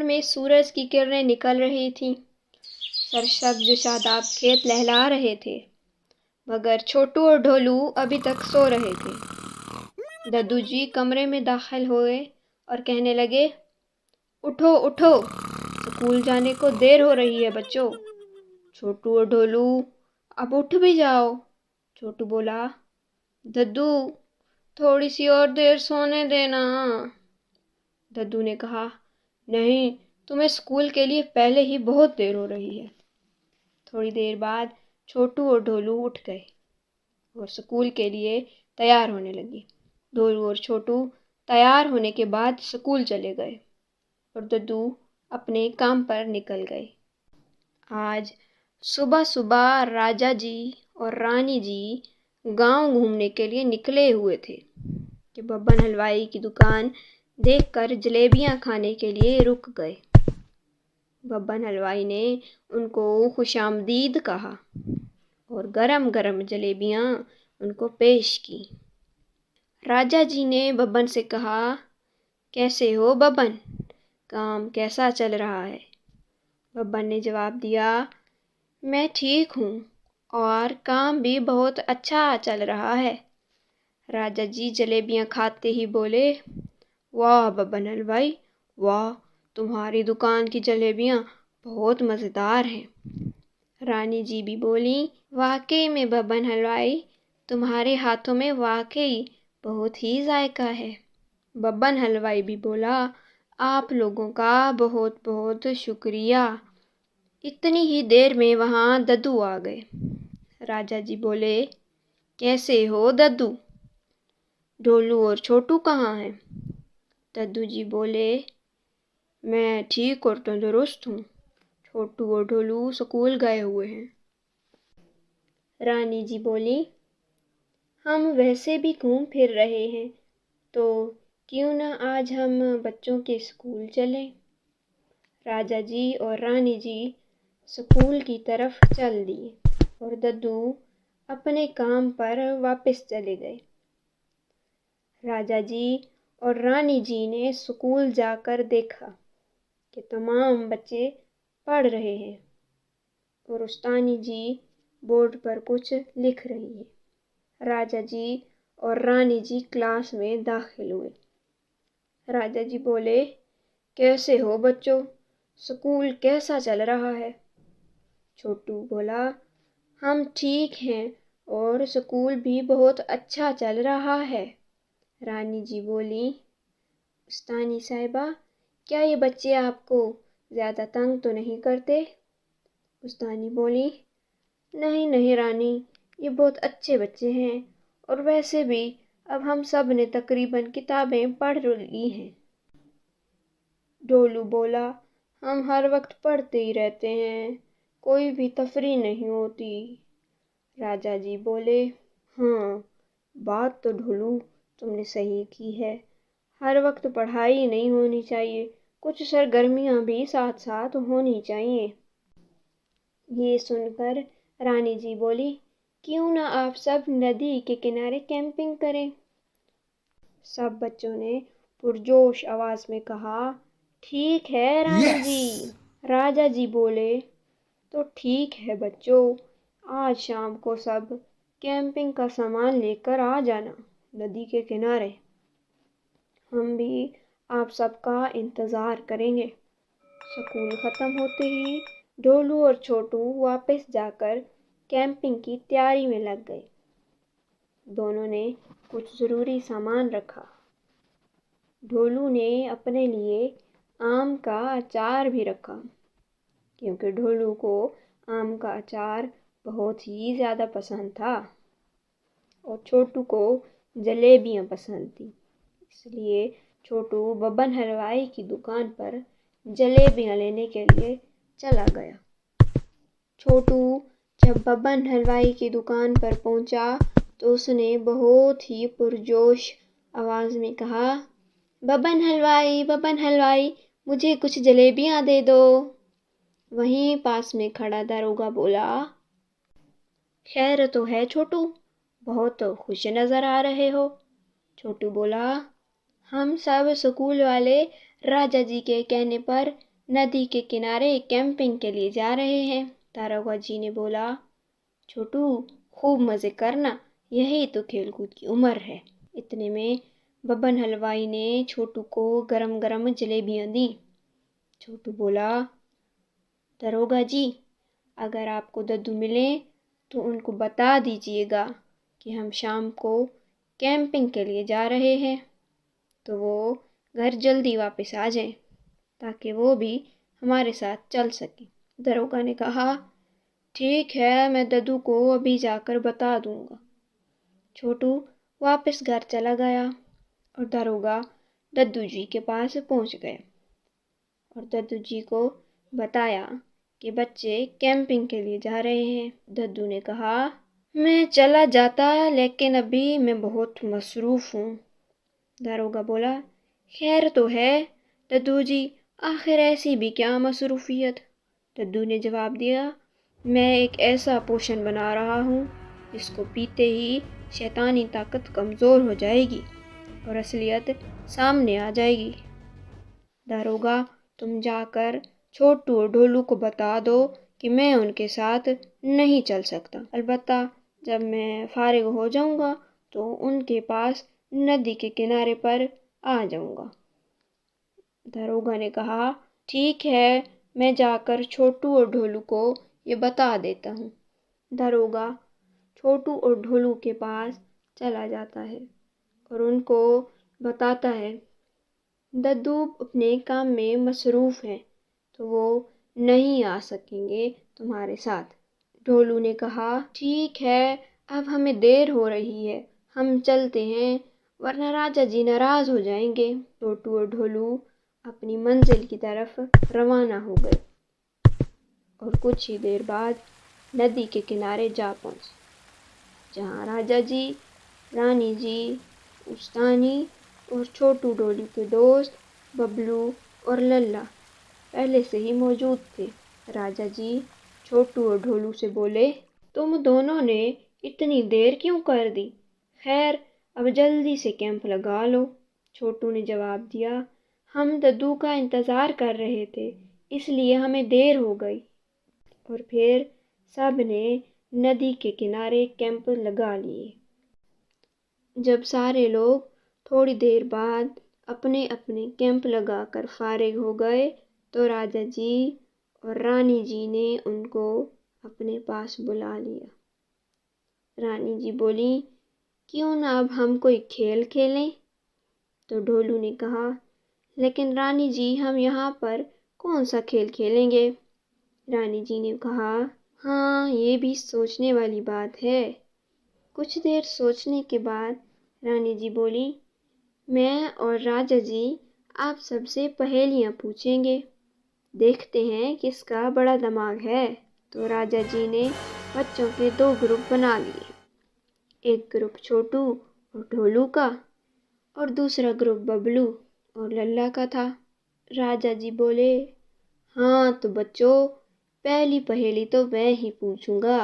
میں سورج کی کرنیں نکل رہی تھیں۔ سرسبز شاداب کھیت لہلا رہے تھے، مگر چھوٹو اور ڈھولو ابھی تک سو رہے تھے۔ ددو جی کمرے میں داخل ہوئے اور کہنے لگے، اٹھو اٹھو، اسکول جانے کو دیر ہو رہی ہے بچوں۔ چھوٹو اور ڈھولو، اب اٹھ بھی جاؤ۔ چھوٹو بولا، ددو تھوڑی سی اور دیر سونے دینا۔ ددو نے کہا، نہیں، تمہیں اسکول کے لیے پہلے ہی بہت دیر ہو رہی ہے۔ تھوڑی دیر بعد چھوٹو اور ڈھولو اٹھ گئے اور اسکول کے لیے تیار ہونے لگے۔ ڈھولو اور چھوٹو تیار ہونے کے بعد اسکول چلے گئے اور ددو اپنے کام پر نکل گئے۔ آج صبح صبح راجا جی اور رانی جی گاؤں گھومنے کے لیے نکلے ہوئے تھے کہ ببن حلوائی کی دکان دیکھ کر جلیبیاں کھانے کے لیے رک گئے۔ ببن حلوائی نے ان کو خوش آمدید کہا اور گرم گرم جلیبیاں ان کو پیش کی۔ راجا جی نے ببن سے کہا، کیسے ہو ببن، کام کیسا چل رہا ہے؟ ببن نے جواب دیا، میں ٹھیک ہوں اور کام بھی بہت اچھا چل رہا ہے۔ راجا جی جلیبیاں کھاتے ہی بولے، واہ ببن حلوائی، واہ، تمہاری دکان کی جلیبیاں بہت مزیدار ہیں۔ رانی جی بھی بولیں، واقعی میں ببن حلوائی، تمہارے ہاتھوں میں واقعی بہت ہی ذائقہ ہے۔ ببن حلوائی بھی بولا، آپ لوگوں کا بہت بہت شکریہ۔ اتنی ہی دیر میں وہاں ددو آ گئے۔ راجا جی بولے، کیسے ہو ددو؟ ڈھولو اور چھوٹو کہاں ہیں؟ ددو جی بولے، میں ٹھیک اور تندرست ہوں، چھوٹو اور ڈھولو اسکول گئے ہوئے ہیں۔ رانی جی بولی، ہم ویسے بھی گھوم پھر رہے ہیں تو کیوں نہ آج ہم بچوں کے اسکول چلیں؟ راجا جی اور رانی جی اسکول کی طرف چل دیے اور ددو اپنے کام پر واپس چلے گئے۔ راجا جی اور رانی جی نے اسکول جا کر دیکھا کہ تمام بچے پڑھ رہے ہیں اور استانی جی بورڈ پر کچھ لکھ رہی ہے۔ راجا جی اور رانی جی کلاس میں داخل ہوئے۔ راجا جی بولے، کیسے ہو بچوں، اسکول کیسا چل رہا ہے؟ چھوٹو بولا، ہم ٹھیک ہیں اور اسکول بھی بہت اچھا چل رہا ہے۔ رانی جی بولی، استانی صاحبہ، کیا یہ بچے آپ کو زیادہ تنگ تو نہیں کرتے؟ استانی بولی، نہیں نہیں رانی، یہ بہت اچھے بچے ہیں اور ویسے بھی اب ہم سب نے تقریباً کتابیں پڑھ لی ہیں۔ ڈھولو بولا، ہم ہر وقت پڑھتے ہی رہتے ہیں، کوئی بھی تفریح نہیں ہوتی۔ راجا جی بولے، ہاں، بات تو ڈھولو تم نے صحیح کی ہے، ہر وقت پڑھائی نہیں ہونی چاہیے، کچھ سرگرمیاں بھی ساتھ ساتھ ہونی چاہیے۔ یہ سن کر رانی جی بولی، کیوں نہ آپ سب ندی کے کنارے کیمپنگ کریں؟ سب بچوں نے پرجوش آواز میں کہا، ٹھیک ہے رانی جی۔ راجا جی بولے، تو ٹھیک ہے بچوں، آج شام کو سب کیمپنگ کا سامان لے کر آ جانا ندی کے کنارے، ہم بھی آپ سب کا انتظار کریں گے۔ اسکول ختم ہوتے ہی ڈھولو اور چھوٹو واپس جا کر کیمپنگ کی تیاری میں لگ گئے۔ دونوں نے کچھ ضروری سامان رکھا۔ ڈھولو نے اپنے لیے آم کا اچار بھی رکھا کیونکہ ڈھولو کو آم کا اچار بہت ہی زیادہ پسند تھا اور چھوٹو کو جلیبیاں پسند تھیں، اس لیے چھوٹو ببن حلوائی کی دکان پر جلیبیاں لینے کے لیے چلا گیا۔ چھوٹو جب ببن حلوائی کی دکان پر پہنچا تو اس نے بہت ہی پرجوش آواز میں کہا، ببن حلوائی، مجھے کچھ جلیبیاں دے دو۔ وہیں پاس میں کھڑا داروغہ بولا، خیر تو ہے چھوٹو، بہت خوش نظر آ رہے ہو۔ چھوٹو بولا، ہم سب اسکول والے راجا جی کے کہنے پر ندی کے کنارے کیمپنگ کے لیے جا رہے ہیں۔ داروغہ جی نے بولا، چھوٹو خوب مزے کرنا، یہی تو کھیل کود کی عمر ہے۔ اتنے میں ببن حلوائی نے چھوٹو کو گرم گرم جلیبیاں دیں۔ چھوٹو بولا، داروغہ جی اگر آپ کو ددو ملیں تو ان کو بتا دیجیے گا کہ ہم شام کو کیمپنگ کے لیے جا رہے ہیں، تو وہ گھر جلدی واپس آ جائیں تاکہ وہ بھی ہمارے ساتھ چل سکیں۔ داروغہ نے کہا، ٹھیک ہے، میں ددو کو ابھی جا کر بتا دوں گا۔ چھوٹو واپس گھر چلا گیا اور داروغہ ددو جی کے پاس پہنچ گئے اور ددو جی کو بتایا کہ بچے کیمپنگ کے لیے جا رہے ہیں۔ ددو نے کہا، میں چلا جاتا لیکن ابھی میں بہت مصروف ہوں۔ داروغہ بولا، خیر تو ہے ددو جی، آخر ایسی بھی کیا مصروفیت؟ ددو نے جواب دیا، میں ایک ایسا پوشن بنا رہا ہوں جس کو پیتے ہی شیطانی طاقت کمزور ہو جائے گی اور اصلیت سامنے آ جائے گی۔ داروغہ تم جا کر چھوٹو اور ڈھولو کو بتا دو کہ میں ان کے ساتھ نہیں چل سکتا، البتہ جب میں فارغ ہو جاؤں گا تو ان کے پاس ندی کے کنارے پر آ جاؤں گا۔ داروغہ نے کہا، ٹھیک ہے، میں جا کر چھوٹو اور ڈھولو کو یہ بتا دیتا ہوں۔ داروغہ چھوٹو اور ڈھولو کے پاس چلا جاتا ہے اور ان کو بتاتا ہے، ددو اپنے کام میں مصروف ہیں تو وہ نہیں آ سکیں گے تمہارے ساتھ۔ ڈھولو نے کہا، ٹھیک ہے، اب ہمیں دیر ہو رہی ہے، ہم چلتے ہیں ورنہ راجا جی ناراض ہو جائیں گے۔ چھوٹو اور ڈھولو اپنی منزل کی طرف روانہ ہو گئے اور کچھ ہی دیر بعد ندی کے کنارے جا پہنچے، جہاں راجا جی، رانی جی، استانی اور چھوٹو ڈھولو کے دوست ببلو اور للہ پہلے سے ہی موجود تھے۔ راجا جی چھوٹو اور ڈھولو سے بولے، تم دونوں نے اتنی دیر کیوں کر دی؟ خیر اب جلدی سے کیمپ لگا لو۔ چھوٹو نے جواب دیا، ہم ددو کا انتظار کر رہے تھے اس لیے ہمیں دیر ہو گئی۔ اور پھر سب نے ندی کے کنارے کیمپ لگا لیے۔ جب سارے لوگ تھوڑی دیر بعد اپنے اپنے کیمپ لگا کر فارغ ہو گئے تو راجا جی اور رانی جی نے ان کو اپنے پاس بلا لیا۔ رانی جی بولی، کیوں نہ اب ہم کوئی کھیل کھیلیں؟ تو ڈھولو نے کہا، لیکن رانی جی ہم یہاں پر کون سا کھیل کھیلیں گے؟ رانی جی نے کہا، ہاں یہ بھی سوچنے والی بات ہے۔ کچھ دیر سوچنے کے بعد رانی جی بولی، میں اور راجا جی آپ سب سے پہیلیاں پوچھیں گے، دیکھتے ہیں کس کا بڑا دماغ ہے۔ تو راجا جی نے بچوں کے 2 گروپ بنا لیے، ایک گروپ چھوٹو اور ڈھولو کا اور دوسرا گروپ ببلو اور للہ کا تھا۔ راجا جی بولے، ہاں تو بچوں، پہلی پہیلی تو میں ہی پوچھوں گا،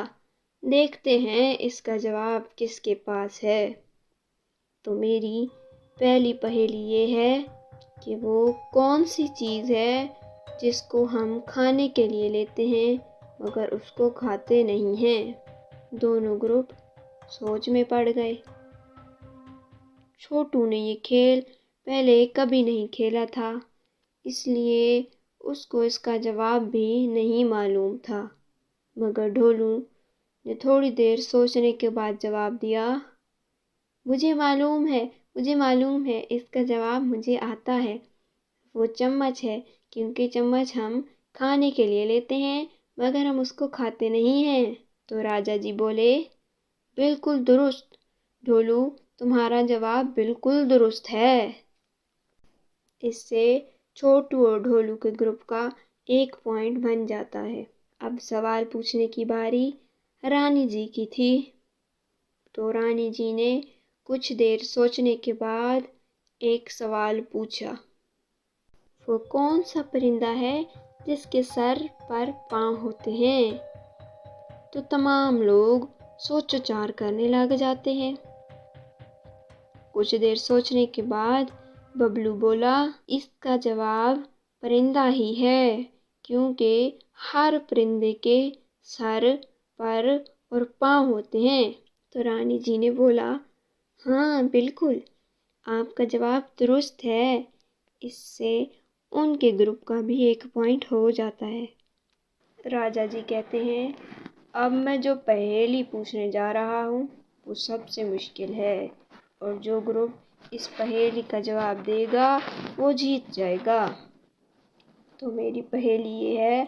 دیکھتے ہیں اس کا جواب کس کے پاس ہے۔ تو میری پہلی پہیلی یہ ہے کہ وہ کون سی چیز ہے جس کو ہم کھانے کے لیے لیتے ہیں مگر اس کو کھاتے نہیں ہیں؟ دونوں گروپ سوچ میں پڑ گئے۔ چھوٹو نے یہ کھیل پہلے کبھی نہیں کھیلا تھا، اس لیے اس کو اس کا جواب بھی نہیں معلوم تھا، مگر ڈھولو نے تھوڑی دیر سوچنے کے بعد جواب دیا، مجھے معلوم ہے، اس کا جواب مجھے آتا ہے، وہ چمچ ہے، کیونکہ چمچ ہم کھانے کے لیے لیتے ہیں مگر ہم اس کو کھاتے نہیں ہیں۔ تو راجا جی بولے، بالکل درست ڈھولو، تمہارا جواب بالکل درست ہے۔ اس سے چھوٹو اور ڈھولو کے گروپ کا 1 پوائنٹ بن جاتا ہے۔ اب سوال پوچھنے کی باری رانی جی کی تھی۔ تو رانی جی نے کچھ دیر سوچنے کے بعد ایک سوال پوچھا، وہ کون سا پرندہ ہے جس کے سر پر پاؤں ہوتے ہیں؟ تو تمام لوگ سوچ وچار کرنے لگ جاتے ہیں۔ کچھ دیر سوچنے کے بعد ببلو بولا، اس کا جواب پرندہ ہی ہے، کیونکہ ہر پرندے کے سر، پر اور پاؤں ہوتے ہیں۔ تو رانی جی نے بولا، ہاں بالکل، آپ کا جواب درست ہے۔ اس سے ان کے گروپ کا بھی 1 پوائنٹ ہو جاتا ہے۔ راجا جی کہتے ہیں، اب میں جو پہیلی پوچھنے جا رہا ہوں وہ سب سے مشکل ہے، اور جو گروپ اس پہیلی کا جواب دے گا وہ جیت جائے گا۔ تو میری پہیلی یہ ہے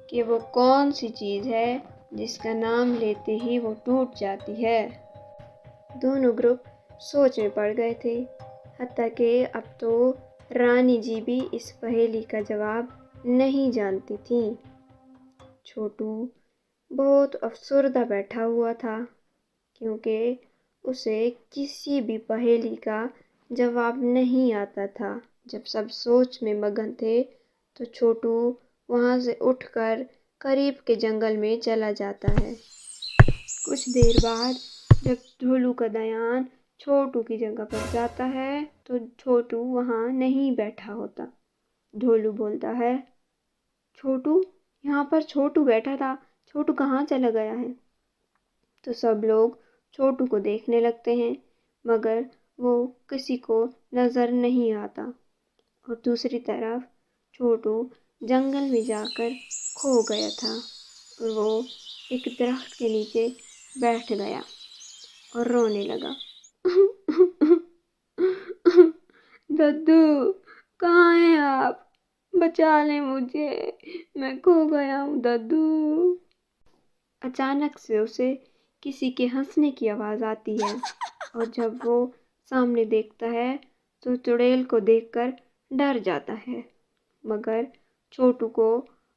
کہ وہ کون سی چیز ہے جس کا نام لیتے ہی وہ ٹوٹ جاتی ہے۔ دونوں گروپ سوچ میں پڑ گئے تھے، حتیٰ کہ اب تو رانی جی بھی اس پہیلی کا جواب نہیں جانتی تھیں۔ چھوٹو بہت افسردہ بیٹھا ہوا تھا، کیونکہ اسے کسی بھی پہیلی کا جواب نہیں آتا تھا۔ جب سب سوچ میں مگن تھے تو چھوٹو وہاں سے اٹھ کر قریب کے جنگل میں چلا جاتا ہے۔ کچھ دیر بعد جب ڈھولو کا دھیان چھوٹو کی جگہ پر جاتا ہے تو چھوٹو وہاں نہیں بیٹھا ہوتا۔ ڈھولو بولتا ہے، چھوٹو، یہاں پر چھوٹو بیٹھا تھا، چھوٹو کہاں چلا گیا ہے؟ تو سب لوگ چھوٹو کو دیکھنے لگتے ہیں، مگر وہ کسی کو نظر نہیں آتا، اور دوسری طرف چھوٹو جنگل میں جا کر کھو گیا تھا، اور وہ ایک درخت کے نیچے بیٹھ گیا اور رونے لگا۔ ددو، کہاں ہیں آپ؟ بچا لیں مجھے، میں کھو گیا ہوں ددو۔ اچانک سے اسے کسی کے ہنسنے کی آواز آتی ہے، اور جب وہ سامنے دیکھتا ہے تو چڑیل کو دیکھ کر ڈر جاتا ہے، مگر چھوٹو کو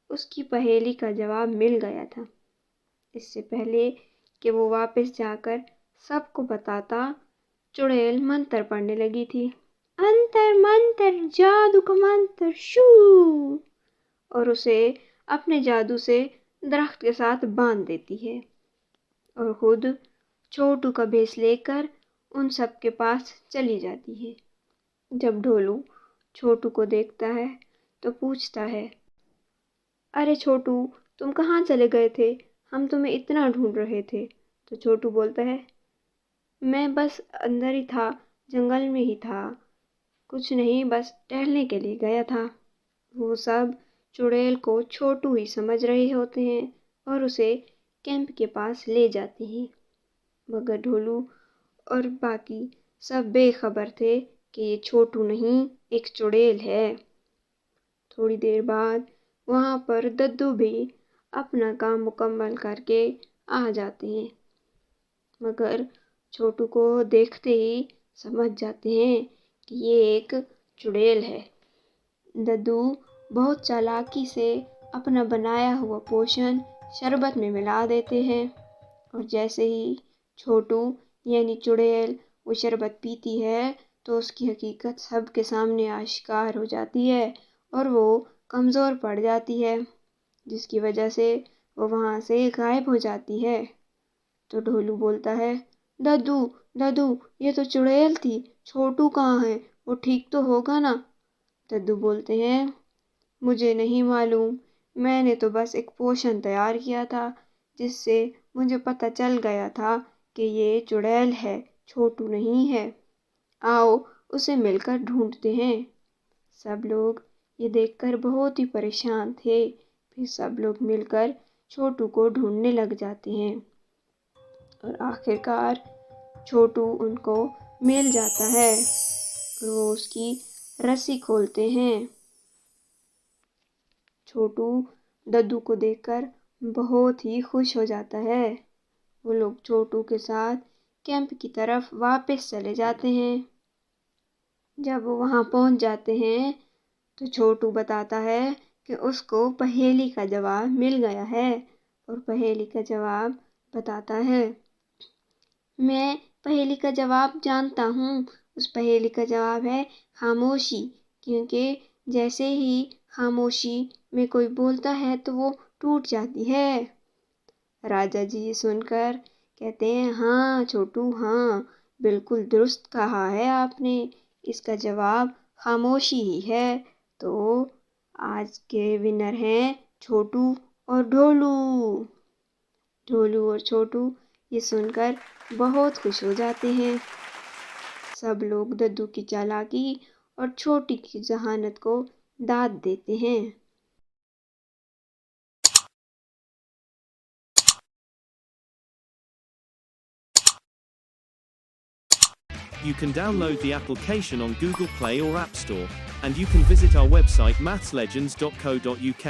اس کی پہیلی کا جواب مل گیا تھا۔ اس سے پہلے کہ وہ واپس جا کر سب کو بتاتا، چڑیل منتر پڑھنے لگی تھی، انتر منتر جادو کا منتر شو، اور اسے اپنے جادو سے درخت کے ساتھ باندھ دیتی ہے، اور خود چھوٹو کا بھیس لے کر ان سب کے پاس چلی جاتی ہے۔ جب ڈھولو چھوٹو کو دیکھتا ہے تو پوچھتا ہے، ارے چھوٹو، تم کہاں چلے گئے تھے؟ ہم تمہیں اتنا ڈھونڈ رہے تھے۔ تو چھوٹو بولتا ہے، میں بس اندر ہی تھا، جنگل میں ہی تھا، کچھ نہیں، بس ٹہلنے کے لیے گیا تھا۔ وہ سب چڑیل کو چھوٹو ہی سمجھ رہے ہوتے ہیں اور اسے کیمپ کے پاس لے جاتے ہیں، مگر ڈھولو اور باقی سب بے خبر تھے کہ یہ چھوٹو نہیں، ایک چڑیل ہے۔ تھوڑی دیر بعد وہاں پر ددو بھی اپنا کام مکمل کر کے آ جاتے ہیں، مگر چھوٹو کو دیکھتے ہی سمجھ جاتے ہیں کہ یہ ایک چڑیل ہے۔ ددو بہت چالاکی سے اپنا بنایا ہوا پوشن شربت میں ملا دیتے ہیں، اور جیسے ہی چھوٹو یعنی چڑیل وہ شربت پیتی ہے تو اس کی حقیقت سب کے سامنے آشکار ہو جاتی ہے، اور وہ کمزور پڑ جاتی ہے، جس کی وجہ سے وہ وہاں سے غائب ہو جاتی ہے۔ تو ڈھولو بولتا ہے، ددو ددو، یہ تو چڑیل تھی، چھوٹو کہاں ہے؟ وہ ٹھیک تو ہوگا نا؟ ددو بولتے ہیں، مجھے نہیں معلوم، میں نے تو بس ایک پوشن تیار کیا تھا جس سے مجھے پتہ چل گیا تھا کہ یہ چڑیل ہے، چھوٹو نہیں ہے، آؤ اسے مل کر ڈھونڈتے ہیں۔ سب لوگ یہ دیکھ کر بہت ہی پریشان تھے، پھر سب لوگ مل کر چھوٹو کو ڈھونڈنے لگ جاتے ہیں، اور آخرکار چھوٹو ان کو مل جاتا ہے، اور وہ اس کی رسی کھولتے ہیں۔ چھوٹو ددو کو دیکھ کر بہت ہی خوش ہو جاتا ہے۔ وہ لوگ چھوٹو کے ساتھ کیمپ کی طرف واپس چلے جاتے ہیں۔ جب وہ وہاں پہنچ جاتے ہیں تو چھوٹو بتاتا ہے کہ اس کو پہیلی کا جواب مل گیا ہے، اور پہیلی کا جواب بتاتا ہے، میں پہیلی کا جواب جانتا ہوں، اس پہیلی کا جواب ہے خاموشی، کیونکہ جیسے ہی خاموشی میں کوئی بولتا ہے تو وہ ٹوٹ جاتی ہے۔ راجا جی یہ سن کر کہتے ہیں، ہاں چھوٹو، ہاں بالکل درست کہا ہے آپ نے، اس کا جواب خاموشی ہی ہے۔ تو آج کے ونر ہیں چھوٹو اور ڈھولو۔ ڈھولو اور چھوٹو یہ سن کر بہت خوش ہو جاتے ہیں۔ سب لوگ ددو کی چالاکی اور چھوٹی کی ذہانت کو داد دیتے ہیں۔ You can download the application on Google Play or App Store, and you can visit our website mathslegends.co.uk.